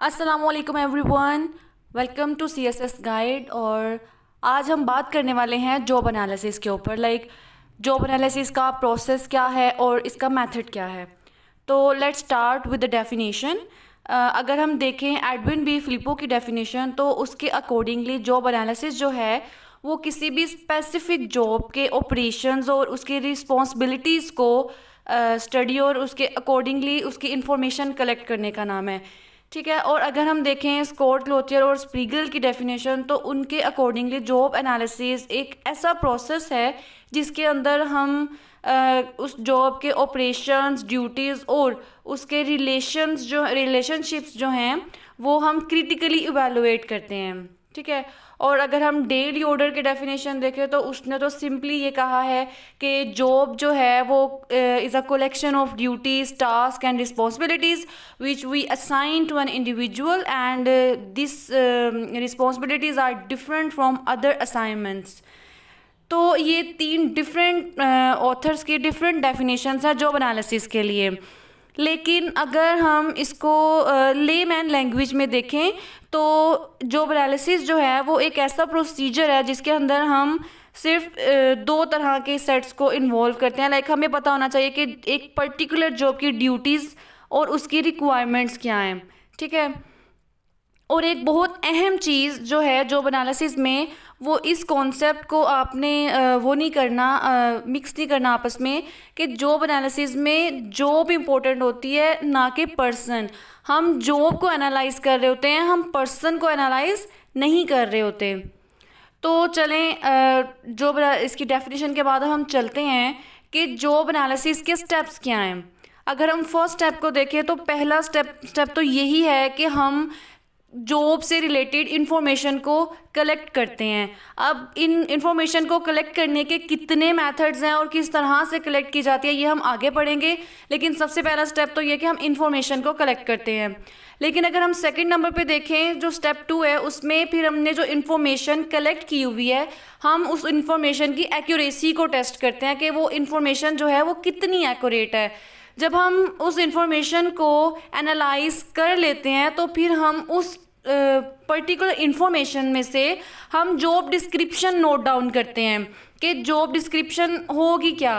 अस्सलामुअलैकुम everyone, welcome to CSS guide. और आज हम बात करने वाले हैं जॉब एनालिसिस के ऊपर। जॉब एनालिसिस का प्रोसेस क्या है और इसका मेथड क्या है। तो let's start with the definition. अगर हम देखें एडविन बी फिलिपो की डेफिनेशन, तो उसके अकॉर्डिंगली जॉब एनालिसिस जो है वो किसी भी स्पेसिफिक जॉब के ऑपरेशंस और उसकी रिस्पॉन्सिबिलिटीज़ को स्टडी और उसके अकॉर्डिंगली उसकी इंफॉर्मेशन कलेक्ट करने का नाम है। ठीक है। और अगर हम देखें स्कॉट क्लोथियर और स्प्रीगल की डेफिनेशन, तो उनके अकॉर्डिंगली जॉब एनालिसिस एक ऐसा प्रोसेस है जिसके अंदर हम उस जॉब के ऑपरेशंस, ड्यूटीज़ और उसके रिलेशनशिप्स जो हैं वो हम क्रिटिकली इवेलुएट करते हैं। ठीक है। और अगर हम डेली ऑर्डर के डेफिनेशन देखें, तो उसने तो सिंपली ये कहा है कि जॉब जो है वो is a collection of duties, task and responsibilities which we assign to an individual and this responsibilities are different from other assignments. तो ये 3 डिफरेंट ऑथर्स की डिफरेंट डेफिनेशंस हैं जॉब एनालिसिस के लिए। लेकिन अगर हम इसको लेमैन लैंग्वेज में देखें, तो जॉब एनालिसिस जो है वो एक ऐसा प्रोसीजर है जिसके अंदर हम सिर्फ 2 तरह के सेट्स को इन्वॉल्व करते हैं। हमें पता होना चाहिए कि एक पर्टिकुलर जॉब की ड्यूटीज़ और उसकी रिक्वायरमेंट्स क्या हैं। ठीक है। और एक बहुत अहम चीज़ जो है जॉब एनालिसिस में, वो इस कॉन्सेप्ट को आपने वो नहीं करना, मिक्स नहीं करना आपस में, कि जॉब एनालिसिस में जॉब इम्पोर्टेंट होती है ना कि पर्सन। हम जॉब को एनालाइज कर रहे होते हैं, हम पर्सन को एनालाइज नहीं कर रहे होते। तो चलें जॉब इसकी डेफिनेशन के बाद हम चलते हैं कि जॉब एनालिसिस के स्टेप्स क्या हैं। अगर हम फर्स्ट स्टेप को देखें, तो पहला स्टेप तो यही है कि हम जॉब से रिलेटेड इंफॉर्मेशन को कलेक्ट करते हैं। अब इन इंफॉर्मेशन को कलेक्ट करने के कितने मेथड्स हैं और किस तरह से कलेक्ट की जाती है ये हम आगे पढ़ेंगे, लेकिन सबसे पहला स्टेप तो ये कि हम इंफॉर्मेशन को कलेक्ट करते हैं। लेकिन अगर हम सेकंड नंबर पे देखें, जो स्टेप 2 है, उसमें फिर हमने जो इन्फॉर्मेशन कलेक्ट की हुई है, हम उस इन्फॉर्मेशन की एक्यूरेसी को टेस्ट करते हैं कि वो इन्फॉर्मेशन जो है वो कितनी एक्यूरेट है। जब हम उस इंफॉर्मेशन को एनालाइज कर लेते हैं, तो फिर हम उस पर्टिकुलर इंफॉर्मेशन में से हम जॉब डिस्क्रिप्शन नोट डाउन करते हैं कि जॉब डिस्क्रिप्शन होगी क्या।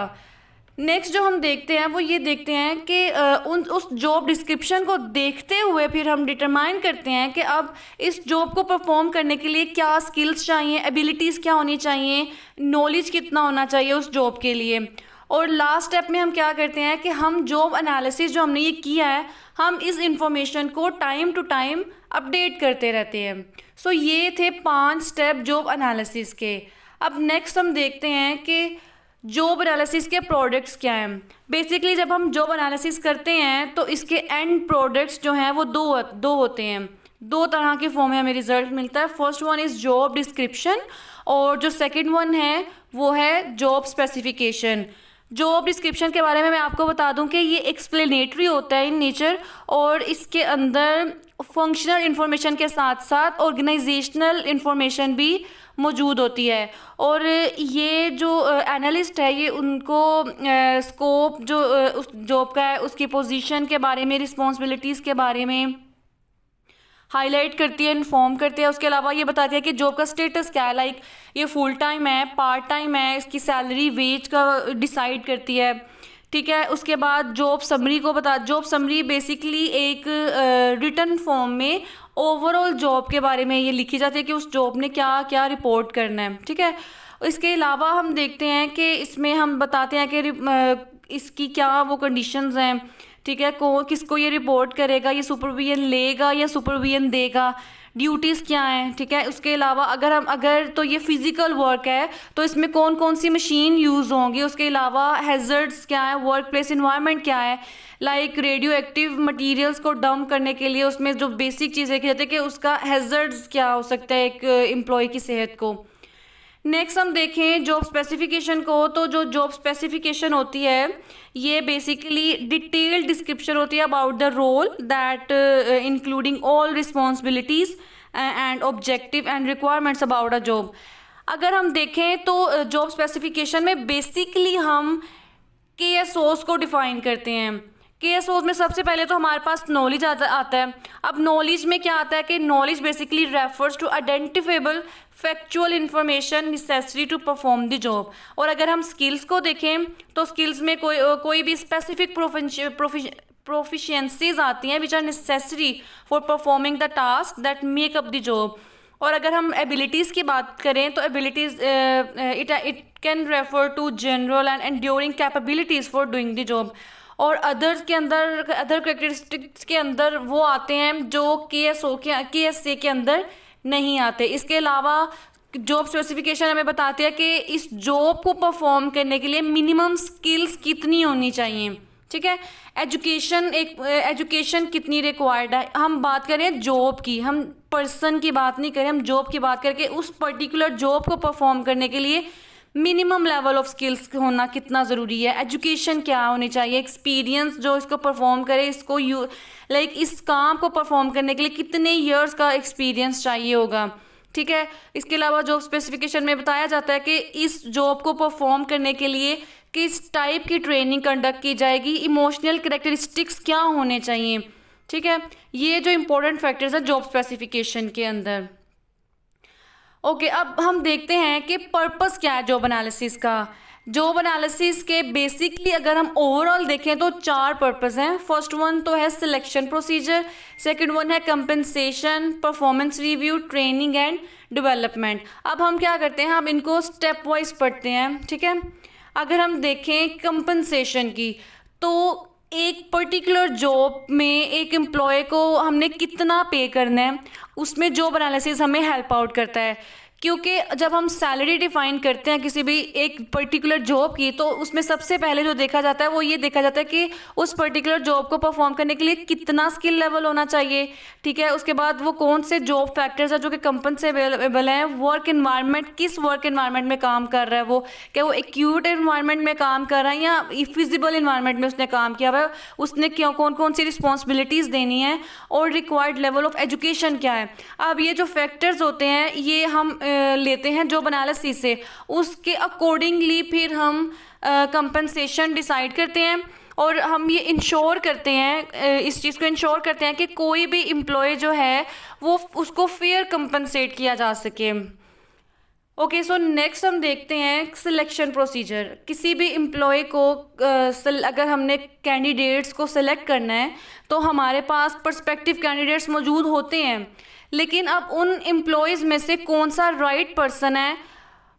नेक्स्ट जो हम देखते हैं वो ये देखते हैं कि उस जॉब डिस्क्रिप्शन को देखते हुए फिर हम डिटरमाइन करते हैं कि अब इस जॉब को परफॉर्म करने के लिए क्या स्किल्स चाहिए, एबिलिटीज़ क्या होनी चाहिए, नॉलेज कितना होना चाहिए उस जॉब के लिए। और लास्ट स्टेप में हम क्या करते हैं कि हम जॉब एनालिसिस जो हमने ये किया है, हम इस इंफॉर्मेशन को टाइम टू टाइम अपडेट करते रहते हैं। सो ये थे 5 स्टेप जॉब एनालिसिस के। अब नेक्स्ट हम देखते हैं कि जॉब एनालिसिस के प्रोडक्ट्स क्या हैं। बेसिकली जब हम जॉब एनालिसिस करते हैं, तो इसके एंड प्रोडक्ट्स जो हैं वो दो होते हैं। 2 तरह के फॉर्म में हमें रिजल्ट मिलता है। First one is job description, और जो सेकेंड वन है वो है जॉब स्पेसिफिकेशन। जॉब डिस्क्रिप्शन के बारे में मैं आपको बता दूं कि ये एक्सप्लेनेटरी होता है इन नेचर, और इसके अंदर फंक्शनल इन्फॉर्मेशन के साथ साथ ऑर्गेनाइजेशनल इन्फॉर्मेशन भी मौजूद होती है। और ये जो एनालिस्ट है, ये उनको स्कोप जो उस जॉब का है उसकी पोजीशन के बारे में, रिस्पॉन्सिबिलिटीज़ के बारे में हाईलाइट करती है, इन्फॉर्म करती है। उसके अलावा ये बताती है कि जॉब का स्टेटस क्या है, ये फुल टाइम है, पार्ट टाइम है, इसकी सैलरी वेज का डिसाइड करती है। ठीक है। उसके बाद जॉब समरी बेसिकली एक रिटन फॉर्म में ओवरऑल जॉब के बारे में ये लिखी जाती है कि उस जॉब ने क्या क्या रिपोर्ट करना है। ठीक है। इसके अलावा हम देखते हैं कि इसमें हम बताते हैं कि इसकी क्या वो कंडीशंस हैं। ठीक है। किसको ये रिपोर्ट करेगा, ये सुपरविजन लेगा या सुपरविजन देगा, ड्यूटीज़ क्या हैं। ठीक है। उसके अलावा अगर तो ये फिज़िकल वर्क है, तो इसमें कौन कौन सी मशीन यूज़ होंगी। उसके अलावा हैज़र्ड्स क्या है, वर्क प्लेस इन्वायरमेंट क्या है, रेडियो एक्टिव मटीरियल्स को डंप करने के लिए उसमें जो बेसिक चीज़ देखी जाती है कि उसका हैज़र्ड्स क्या हो सकता है एक एम्प्लॉय की सेहत को। नेक्स्ट हम देखें जॉब स्पेसिफिकेशन को, तो जो जॉब स्पेसिफिकेशन होती है ये बेसिकली डिटेल्ड डिस्क्रिप्शन होती है about the role that including all responsibilities and objective and requirements about a job. अगर हम देखें तो जॉब स्पेसिफिकेशन में बेसिकली हम KSOs को डिफाइन करते हैं। KSOs में सबसे पहले तो हमारे पास नॉलेज आता है। अब नॉलेज में क्या आता है कि knowledge basically refers to identifiable factual information necessary to perform the job. और अगर हम स्किल्स को देखें तो स्किल्स में कोई भी स्पेसिफिक प्रोफिशिएंसीज आती हैं which are necessary for performing the task that make up the job. और अगर हम एबिलिटीज़ की बात करें तो abilities it can refer to general and enduring capabilities for doing the job. और अदर्स के अंदर अदर करेक्टरिस्टिक्स के अंदर वो आते हैं जो KSA के अंदर नहीं आते। इसके अलावा जॉब स्पेसिफिकेशन हमें बताती है कि इस जॉब को परफॉर्म करने के लिए मिनिमम स्किल्स कितनी होनी चाहिए, ठीक है। एजुकेशन कितनी रिक्वायर्ड है, हम बात करें जॉब की, हम पर्सन की बात नहीं करें, हम जॉब की बात करके उस पर्टिकुलर जॉब को परफॉर्म करने के लिए मिनिमम लेवल ऑफ स्किल्स होना कितना ज़रूरी है, एजुकेशन क्या होनी चाहिए, एक्सपीरियंस जो इसको परफॉर्म करे, इसको इस काम को परफॉर्म करने के लिए कितने ईयर्स का एक्सपीरियंस चाहिए होगा, ठीक है। इसके अलावा जॉब स्पेसिफिकेशन में बताया जाता है कि इस जॉब को परफॉर्म करने के लिए किस टाइप की ट्रेनिंग कंडक्ट की जाएगी, इमोशनल कैरेक्टरिस्टिक्स क्या होने चाहिए, ठीक है। ये जो इंपॉर्टेंट फैक्टर्स हैं जॉब स्पेसिफिकेशन के अंदर। ओके, अब हम देखते हैं कि पर्पस क्या है जॉब एनालिसिस का। जॉब एनालिसिस के बेसिकली अगर हम ओवरऑल देखें तो 4 पर्पस हैं। फर्स्ट वन तो है सिलेक्शन प्रोसीजर, सेकंड वन है compensation, performance review, training and development. अब हम क्या करते हैं, हम इनको स्टेप वाइज पढ़ते हैं, ठीक है। अगर हम देखें कंपनसेशन की तो एक पर्टिकुलर जॉब में एक एम्प्लॉय को हमने कितना पे करना है, उसमें जॉब एनालिसिस हमें हेल्प आउट करता है। क्योंकि जब हम सैलरी डिफाइन करते हैं किसी भी एक पर्टिकुलर जॉब की तो उसमें सबसे पहले जो देखा जाता है वो ये देखा जाता है कि उस पर्टिकुलर जॉब को परफॉर्म करने के लिए कितना स्किल लेवल होना चाहिए, ठीक है। उसके बाद वो कौन से जॉब फैक्टर्स हैं जो कि कंपनसेबल हैं, वर्क इन्वायरमेंट, किस वर्क इन्वायरमेंट में काम कर रहा है वो, क्या वो एक्यूट इन्वायरमेंट में काम कर रहा है या फिजिबल इन्वायरमेंट में उसने काम किया हुआ है, उसने क्यों कौन कौन सी रिस्पॉन्सिबिलिटीज़ देनी है, और रिक्वायर्ड लेवल ऑफ एजुकेशन क्या है। अब ये जो फैक्टर्स होते हैं ये हम लेते हैं जॉब एनालिसिस से, उसके अकॉर्डिंगली फिर हम कंपनसेशन डिसाइड करते हैं और हम ये इंश्योर करते हैं, इस चीज़ को इंश्योर करते हैं कि कोई भी एम्प्लॉय जो है वो उसको फेयर कंपनसेट किया जा सके। ओके, सो नेक्स्ट हम देखते हैं सिलेक्शन प्रोसीजर। किसी भी एम्प्लॉय को अगर हमने कैंडिडेट्स को सिलेक्ट करना है तो हमारे पास पर्सपेक्टिव कैंडिडेट्स मौजूद होते हैं, लेकिन अब उन एम्प्लॉयज़ में से कौन सा राइट पर्सन है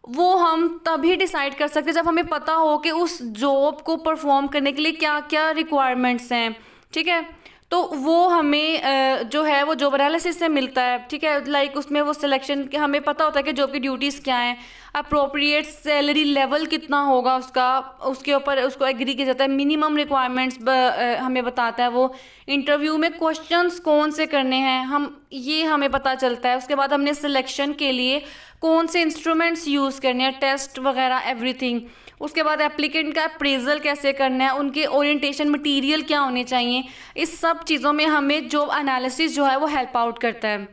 वो हम तभी डिसाइड कर सकते हैं जब हमें पता हो कि उस जॉब को परफॉर्म करने के लिए क्या क्या रिक्वायरमेंट्स हैं, ठीक है। तो वो हमें जो है वो जॉब एनालिसिस से मिलता है, ठीक है। उसमें वो सिलेक्शन हमें पता होता है कि जॉब की ड्यूटीज़ क्या हैं, अप्रोप्रिएट सैलरी लेवल कितना होगा उसका, उसके ऊपर उसको एग्री किया जाता है, मिनिमम रिक्वायरमेंट्स हमें बताता है वो, इंटरव्यू में क्वेश्चंस कौन से करने हैं ये हमें पता चलता है। उसके बाद हमने सिलेक्शन के लिए कौन से इंस्ट्रूमेंट्स यूज़ करने हैं, टेस्ट वगैरह एवरीथिंग। उसके बाद एप्लीकेंट का अप्रेजल कैसे करना है, उनके ओरिएंटेशन मटेरियल क्या होने चाहिए, इस सब चीज़ों में हमें जॉब एनालिसिस जो है वो हेल्प आउट करता है।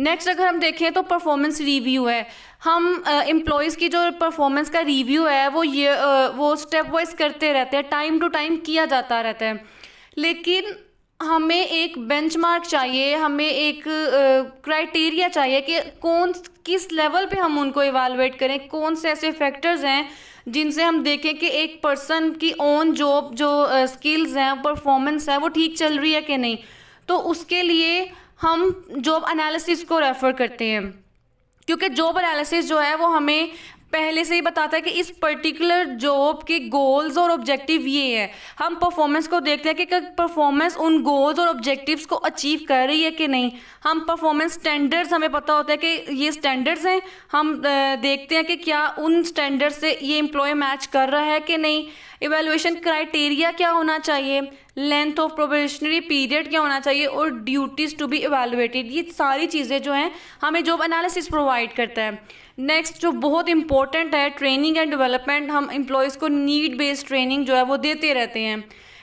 नेक्स्ट अगर हम देखें तो परफॉर्मेंस रिव्यू है। हम एम्प्लॉयज़ की जो परफॉर्मेंस का रिव्यू है वो स्टेप वाइज करते रहते हैं, टाइम टू टाइम किया जाता रहता है, लेकिन हमें एक बेंचमार्क चाहिए, हमें एक क्राइटेरिया चाहिए कि किस लेवल पे हम उनको इवैल्यूएट करें, कौन से ऐसे फैक्टर्स हैं जिनसे हम देखें कि एक पर्सन की ऑन जॉब जो स्किल्स हैं, परफॉर्मेंस है, वो ठीक चल रही है कि नहीं। तो उसके लिए हम जॉब एनालिसिस को रेफ़र करते हैं, क्योंकि जॉब एनालिसिस जो है वो हमें पहले से ही बताता है कि इस पर्टिकुलर जॉब के गोल्स और ऑब्जेक्टिव ये है। हम परफॉर्मेंस को देखते हैं कि परफॉर्मेंस उन गोल्स और ऑब्जेक्टिव्स को अचीव कर रही है कि नहीं। हम परफॉर्मेंस स्टैंडर्ड्स हमें पता होता है कि ये स्टैंडर्ड्स हैं, हम देखते हैं कि क्या उन स्टैंडर्ड्स से ये एम्प्लॉय मैच कर रहा है कि नहीं। इवैल्यूएशन क्राइटेरिया क्या होना चाहिए, लेंथ ऑफ प्रोबेशनरी पीरियड क्या होना चाहिए, और ड्यूटीज़ टू बी इवैल्यूएटेड। ये सारी चीज़ें जो हैं हमें जॉब एनालिसिस प्रोवाइड करता है। नेक्स्ट जो बहुत इंपॉर्टेंट है, ट्रेनिंग एंड डेवलपमेंट। हम एम्प्लॉयज़ को नीड बेस्ड ट्रेनिंग जो है वो देते रहते हैं,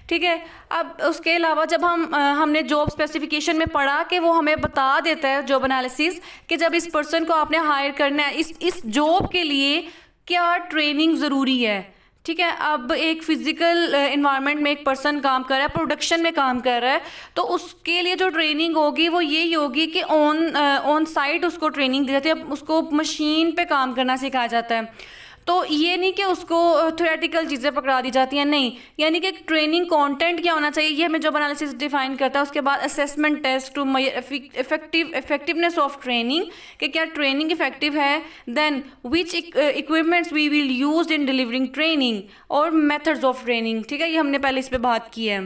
ठीक है। अब उसके अलावा जब हमने जॉब स्पेसिफिकेशन में पढ़ा कि वो हमें बता देता है जॉब एनालिसिस कि जब इस पर्सन को आपने हायर करना है, इस जॉब के लिए क्या ट्रेनिंग ज़रूरी है, ठीक है। अब एक फिजिकल इन्वायरमेंट में एक पर्सन काम कर रहा है, प्रोडक्शन में काम कर रहा है, तो उसके लिए जो ट्रेनिंग होगी वो यही होगी कि ऑन साइट उसको ट्रेनिंग दी जाती है, उसको मशीन पे काम करना सिखाया जाता है। तो ये नहीं कि उसको थ्योरेटिकल चीज़ें पकड़ा दी जाती हैं, नहीं, यानी कि ट्रेनिंग कंटेंट क्या होना चाहिए ये हमें जॉब एनालिसिस डिफाइन करता है। उसके बाद assessment test to effectiveness of training, कि क्या ट्रेनिंग इफेक्टिव है, then which equipments we will use in delivering training, और मेथड्स ऑफ ट्रेनिंग। ठीक है, ये हमने पहले इस पर बात की है।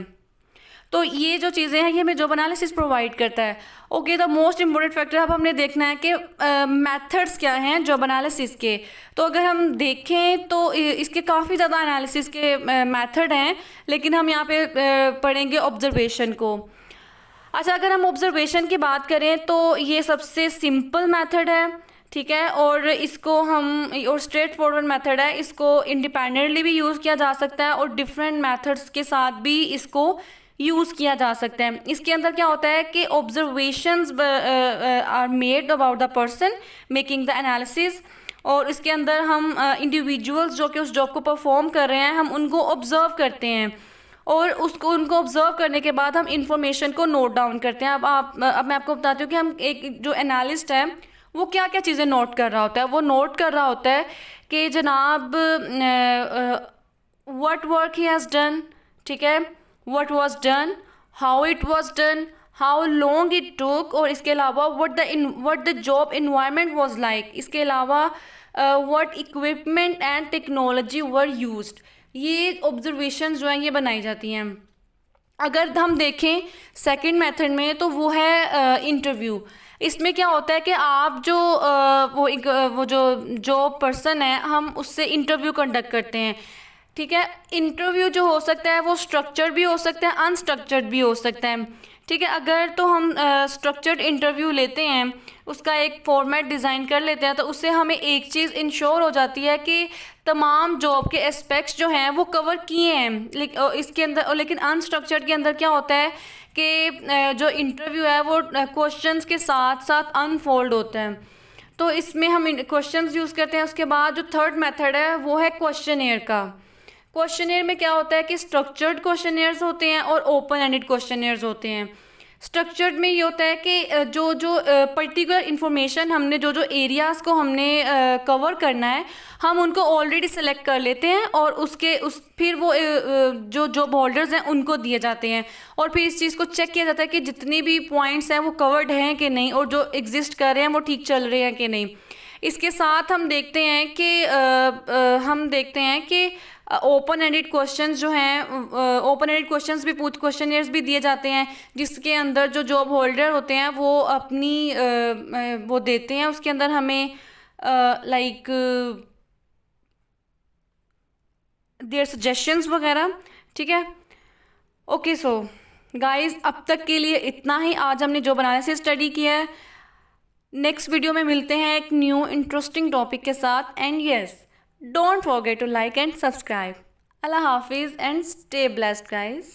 तो ये जो चीज़ें हैं ये हमें जॉब एनालिसिस प्रोवाइड करता है। Okay, the most important factor अब हमने देखना है कि मेथड्स क्या हैं जॉब एनालिसिस के। तो अगर हम देखें तो इसके काफ़ी ज़्यादा एनालिसिस के मेथड हैं, लेकिन हम यहाँ पे पढ़ेंगे ऑब्जर्वेशन को। अच्छा, अगर हम ऑब्जर्वेशन की बात करें तो ये सबसे सिंपल मेथड है, ठीक है, और इसको हम और स्ट्रेट फॉरवर्ड मेथड है, इसको इंडिपेंडेंटली भी यूज़ किया जा सकता है और डिफरेंट मेथड्स के साथ भी इसको यूज़ किया जा सकता है। इसके अंदर क्या होता है कि observations are made about the person making the analysis, और इसके अंदर हम इंडिविजुअल्स जो कि उस जॉब को परफॉर्म कर रहे हैं हम उनको ऑब्जर्व करते हैं, और उनको ऑब्जर्व करने के बाद हम इंफॉर्मेशन को नोट डाउन करते हैं। अब मैं आपको बताती हूँ कि हम एक जो एनालिस्ट है वो क्या क्या चीज़ें नोट कर रहा होता है। वो नोट कर रहा होता है कि जनाब what work he has done, ठीक है, what was done, how it was done, how long it took, और इसके अलावा what the job environment was like, इसके अलावा what equipment and technology were used। ये observations जो हैं ये बनाई जाती हैं। अगर हम देखें सेकंड मेथड में तो वो है इंटरव्यू। इसमें क्या होता है कि आप जो वो जो पर्सन है हम उससे इंटरव्यू कंडक्ट करते हैं, ठीक है। इंटरव्यू जो हो सकता है वो स्ट्रक्चर्ड भी हो सकता है, अनस्ट्रक्चर्ड भी हो सकता है, ठीक है। अगर तो हम स्ट्रक्चर्ड इंटरव्यू लेते हैं, उसका एक फॉर्मेट डिज़ाइन कर लेते हैं, तो उससे हमें एक चीज़ इंश्योर हो जाती है कि तमाम जॉब के एस्पेक्ट्स जो हैं वो कवर किए हैं। इसके अंदर लेकिन अनस्ट्रक्चर्ड के अंदर क्या होता है कि जो इंटरव्यू है वो क्वेश्चंस के साथ साथ अनफोल्ड होता है, तो इसमें हम क्वेश्चंस यूज़ करते हैं। उसके बाद जो थर्ड मेथड है वो है क्वेश्चनेयर का। क्वेश्चनेयर में क्या होता है कि स्ट्रक्चर्ड क्वेश्चनेयर्स होते हैं और ओपन एंडेड क्वेश्चनेयर्स होते हैं। स्ट्रक्चर्ड में ये होता है कि जो पर्टिकुलर इन्फॉर्मेशन हमने जो एरियाज़ को हमने कवर करना है हम उनको ऑलरेडी सेलेक्ट कर लेते हैं, और फिर वो जो जॉब होल्डर्स हैं उनको दिए जाते हैं, और फिर इस चीज़ को चेक किया जाता है कि जितनी भी पॉइंट्स हैं वो कवर्ड हैं कि नहीं, और जो एग्जिस्ट कर रहे हैं वो ठीक चल रहे हैं कि नहीं। इसके साथ हम देखते हैं कि ओपन एंडेड क्वेश्चंस जो हैं, ओपन एंडेड क्वेश्चंस भी क्वेश्चनियर्स भी दिए जाते हैं, जिसके अंदर जो जॉब होल्डर होते हैं वो अपनी वो देते हैं, उसके अंदर हमें लाइक देयर सजेशंस वगैरह, ठीक है। ओके, सो गाइस अब तक के लिए इतना ही। आज हमने जॉब एनालिसिस स्टडी किया है। नेक्स्ट वीडियो में मिलते हैं एक न्यू इंटरेस्टिंग टॉपिक के साथ, and yes, don't forget to like and subscribe. Allah Hafiz and stay blessed, guys.